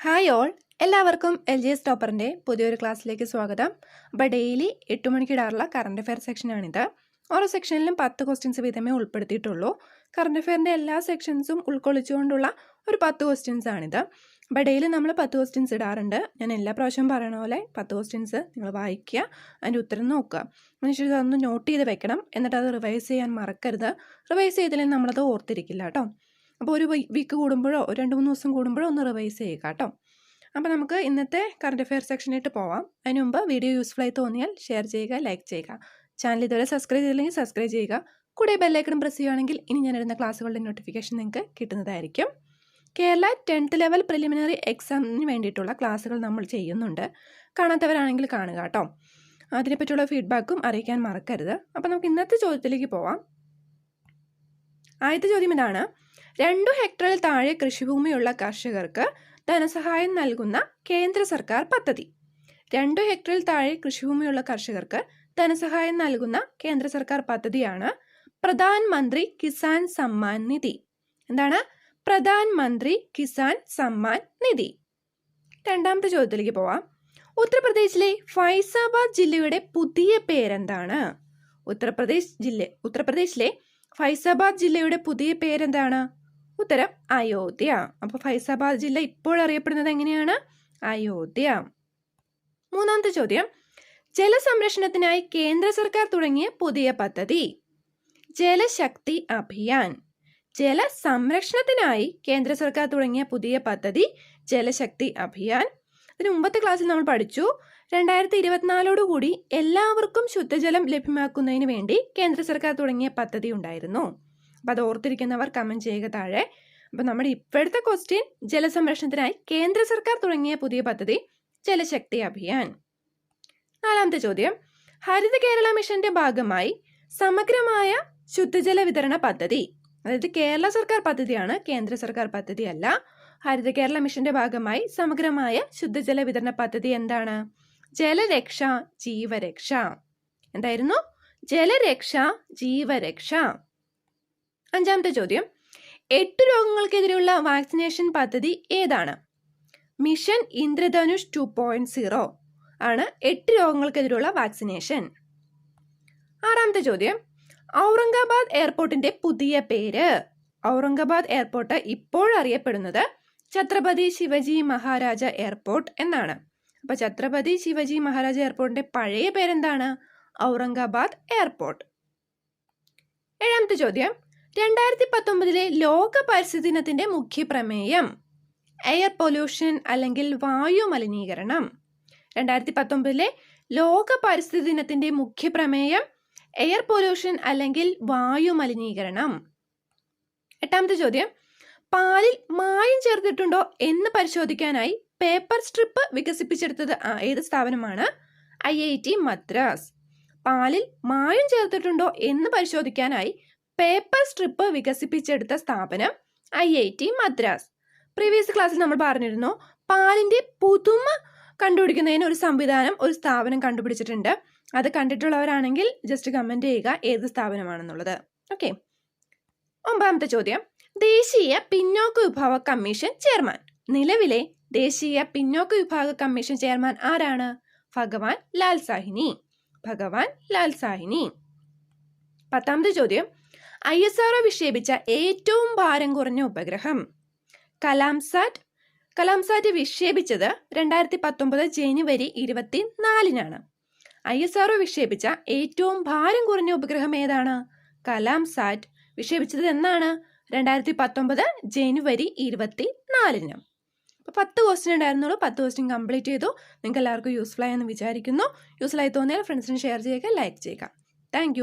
Hi all, എല്ലാവർക്കും LGS ടോപ്പറിൻ്റെ പുതിയൊരു ക്ലാസ്സിലേക്ക് സ്വാഗതം. അപ്പോൾ ഡെയിലി 8 മണിക്ക് ഇടാറുള്ള കറണ്ട് അഫെയർ സെക്ഷനാണിത്. ഓരോ സെക്ഷനിലും 10 ക്വസ്റ്റ്യൻസ് വീതമേ ഉൾപ്പെടുത്തിയിട്ടുള്ളൂ. കറണ്ട് അഫെയറിൻ്റെ എല്ലാ സെക്ഷൻസും ഉൾക്കൊള്ളിച്ചുകൊണ്ടുള്ള ഒരു 10 ക്വസ്റ്റ്യൻസ് ആണിത്. അപ്പോൾ ഡെയിലി നമ്മൾ 10 ക്വസ്റ്റ്യൻസ് ഇടാറുണ്ട്. ഞാൻ എല്ലാ പ്രാവശ്യവും പറയണ പോലെ 10 ക്വസ്റ്റ്യൻസ് നിങ്ങൾ വായിക്കുക, അതിൻ്റെ ഉത്തരം നോക്കുക. അതിനുശേഷം അതൊന്ന് നോട്ട് ചെയ്ത് വെക്കണം, എന്നിട്ട് അത് റിവൈസ് ചെയ്യാൻ മറക്കരുത്. റിവൈസ് ചെയ്തില്ലെങ്കിൽ നമ്മളത് ഓർത്തിരിക്കില്ല കേട്ടോ. അപ്പോൾ ഒരു വീക്ക് കൂടുമ്പോഴോ 2-3 ദിവസം കൂടുമ്പോഴോ ഒന്ന് റിവൈസ് ചെയ്യുക കേട്ടോ. അപ്പോൾ നമുക്ക് ഇന്നത്തെ കറണ്ട് അഫെയർ സെക്ഷനായിട്ട് പോവാം. അതിന് മുമ്പ് വീഡിയോ യൂസ്ഫുൾ ആയി തോന്നിയാൽ ഷെയർ ചെയ്യുക, ലൈക്ക് ചെയ്യുക. ചാനൽ ഇതുവരെ സബ്സ്ക്രൈബ് ചെയ്തില്ലെങ്കിൽ സബ്സ്ക്രൈബ് ചെയ്യുക. കൂടെ ബെല്ലൈക്കൺ പ്രസ് ചെയ്യുകയാണെങ്കിൽ ഇനി ഞാനിടുന്ന ക്ലാസ്സുകളുടെ നോട്ടിഫിക്കേഷൻ നിങ്ങൾക്ക് കിട്ടുന്നതായിരിക്കും. കേരള 10th ലെവൽ പ്രിലിമിനറി എക്സാമിന് വേണ്ടിയിട്ടുള്ള ക്ലാസ്സുകൾ നമ്മൾ ചെയ്യുന്നുണ്ട്. കാണാത്തവരാണെങ്കിൽ കാണുക കേട്ടോ. അതിനെപ്പറ്റിയുള്ള ഫീഡ്ബാക്കും അറിയിക്കാൻ മറക്കരുത്. അപ്പോൾ നമുക്ക് ഇന്നത്തെ ചോദ്യത്തിലേക്ക് പോവാം. ആദ്യത്തെ ചോദ്യം ഇതാണ്: 2 ഹെക്ടറിൽ താഴെ കൃഷിഭൂമിയുള്ള കർഷകർക്ക് ധനസഹായം നൽകുന്ന കേന്ദ്ര സർക്കാർ പദ്ധതി. 2 ഹെക്ടറിൽ താഴെ കൃഷിഭൂമിയുള്ള കർഷകർക്ക് ധനസഹായം നൽകുന്ന കേന്ദ്ര സർക്കാർ പദ്ധതിയാണ് പ്രധാൻ മന്ത്രി കിസാൻ സമ്മാൻ നിധി. എന്താണ് പ്രധാൻ മന്ത്രി കിസാൻ സമ്മാൻ നിധി? രണ്ടാമത്തെ ചോദ്യത്തിലേക്ക് പോവാം. ഉത്തർപ്രദേശിലെ ഫൈസാബാദ് ജില്ലയുടെ പുതിയ പേരെന്താണ്? ഉത്തർപ്രദേശിലെ ഫൈസാബാദ് ജില്ലയുടെ പുതിയ പേരെന്താണ്? ഉത്തരം അയോധ്യ. അപ്പോൾ ഫൈസാബാദ് ജില്ല ഇപ്പോൾ അറിയപ്പെടുന്നത് എങ്ങനെയാണ്? അയോധ്യ. മൂന്നാമത്തെ ചോദ്യം: ജലസംരക്ഷണത്തിനായി കേന്ദ്ര സർക്കാർ തുടങ്ങിയ പുതിയ പദ്ധതി. ജലശക്തി അഭിയാൻ. ജലസംരക്ഷണത്തിനായി കേന്ദ്ര സർക്കാർ തുടങ്ങിയ പുതിയ പദ്ധതി ജലശക്തി അഭിയാൻ. ഇതിന് മുമ്പത്തെ ക്ലാസ്സിൽ നമ്മൾ പഠിച്ചു, 2024 എല്ലാവർക്കും ശുദ്ധജലം ലഭ്യമാക്കുന്നതിന് വേണ്ടി കേന്ദ്ര സർക്കാർ തുടങ്ങിയ പദ്ധതി ഉണ്ടായിരുന്നു. അപ്പോൾ അത് ഓർത്തിരിക്കുന്നവർ കമൻറ്റ് ചെയ്യുക താഴെ. അപ്പോൾ നമ്മുടെ ഇപ്പോഴത്തെ ക്വസ്റ്റ്യൻ: ജലസംരക്ഷണത്തിനായി കേന്ദ്ര സർക്കാർ തുടങ്ങിയ പുതിയ പദ്ധതി ജലശക്തി അഭിയാൻ. നാലാമത്തെ ചോദ്യം: ഹരിത കേരള മിഷന്റെ ഭാഗമായി സമഗ്രമായ ശുദ്ധജല വിതരണ പദ്ധതി. അതായത് കേരള സർക്കാർ പദ്ധതിയാണ്, കേന്ദ്ര സർക്കാർ പദ്ധതി അല്ല. ഹരിത കേരള മിഷന്റെ ഭാഗമായി സമഗ്രമായ ശുദ്ധജല വിതരണ പദ്ധതി എന്താണ്? ജലരക്ഷ ജീവരക്ഷ. എന്തായിരുന്നു? ജലരക്ഷ ജീവരക്ഷ. അഞ്ചാമത്തെ ചോദ്യം: 8 രോഗങ്ങൾക്കെതിരെയുള്ള വാക്സിനേഷൻ പദ്ധതി ഏതാണ്? മിഷൻ ഇന്ദ്രധനുഷ് 2.0 ആണ് 8 രോഗങ്ങൾക്കെതിരെയുള്ള വാക്സിനേഷൻ. ആറാമത്തെ ചോദ്യം: ഔറംഗാബാദ് എയർപോർട്ടിന്റെ പുതിയ പേര്. ഔറംഗാബാദ് എയർപോർട്ട് ഇപ്പോൾ അറിയപ്പെടുന്നത് ഛത്രപതി ശിവജി മഹാരാജ എയർപോർട്ട് എന്നാണ്. അപ്പോൾ ഛത്രപതി ശിവജി മഹാരാജ എയർപോർട്ടിന്റെ പഴയ പേരെന്താണ്? ഔറംഗാബാദ് എയർപോർട്ട്. ഏഴാമത്തെ ചോദ്യം: 2019 ലോക പരിസ്ഥിതി ദിനത്തിന്റെ മുഖ്യ പ്രമേയം. എയർ പൊല്യൂഷൻ അല്ലെങ്കിൽ വായു മലിനീകരണം. 2019 ലോക പരിസ്ഥിതി ദിനത്തിന്റെ മുഖ്യ പ്രമേയം എയർ പൊല്യൂഷൻ അല്ലെങ്കിൽ വായു മലിനീകരണം. എട്ടാമത്തെ ചോദ്യം: പാലിൽ മായം ചേർത്തിട്ടുണ്ടോ എന്ന് പരിശോധിക്കാനായി പേപ്പർ സ്ട്രിപ്പ് വികസിപ്പിച്ചെടുത്തത് ഏത് സ്ഥാപനമാണ്? IIT മദ്രാസ്. പാലിൽ മായം ചേർത്തിട്ടുണ്ടോ എന്ന് പരിശോധിക്കാനായി പേപ്പർ സ്ട്രിപ്പ് വികസിപ്പിച്ചെടുത്ത സ്ഥാപനം IIT മദ്രാസ്. പ്രീവിയസ് ക്ലാസ്സിൽ നമ്മൾ പറഞ്ഞിരുന്നു, പാലിന്റെ പുതുമ കണ്ടുപിടിക്കുന്നതിന് ഒരു സംവിധാനം ഒരു സ്ഥാപനം കണ്ടുപിടിച്ചിട്ടുണ്ട്. അത് കണ്ടിട്ടുള്ളവരാണെങ്കിൽ ജസ്റ്റ് കമന്റ് ചെയ്യുക ഏത് സ്ഥാപനമാണെന്നുള്ളത്. ഓക്കെ. ഒമ്പതാമത്തെ ചോദ്യം: ദേശീയ പിന്നോക്ക വിഭാഗ കമ്മീഷൻ ചെയർമാൻ. നിലവിലെ ദേശീയ പിന്നോക്ക വിഭാഗ കമ്മീഷൻ ചെയർമാൻ ആരാണ്? ഭഗവാൻ ലാൽ സാഹ്നി. ഭഗവാൻ ലാൽ സാഹ്നി. പത്താമത്തെ ചോദ്യം: ISRO വിക്ഷേപിച്ച ഏറ്റവും ഭാരം കുറഞ്ഞ ഉപഗ്രഹം. കലാംസാറ്റ് വിക്ഷേപിച്ചത് 2019 ജനുവരി 24-നാണ്. ISRO വിക്ഷേപിച്ച ഏറ്റവും ഭാരം കുറഞ്ഞ ഉപഗ്രഹം ഏതാണ്? കലാംസാറ്റ്. വിക്ഷേപിച്ചത് എന്നാണ്? 2019 ജനുവരി 24-ന്. അപ്പോൾ 10 ക്വസ്റ്റ്യൻ ഉണ്ടായിരുന്നുള്ളൂ. 10 ക്വസ്റ്റ്യൻ കംപ്ലീറ്റ് ചെയ്തു. നിങ്ങൾക്ക് എല്ലാവർക്കും യൂസ്ഫുൾ ആയെന്ന് വിചാരിക്കുന്നു. യൂസ്ഫുൾ ആയി തോന്നിയാൽ ഫ്രണ്ട്സിന് ഷെയർ ചെയ്യുക, ലൈക്ക് ചെയ്യുക. താങ്ക്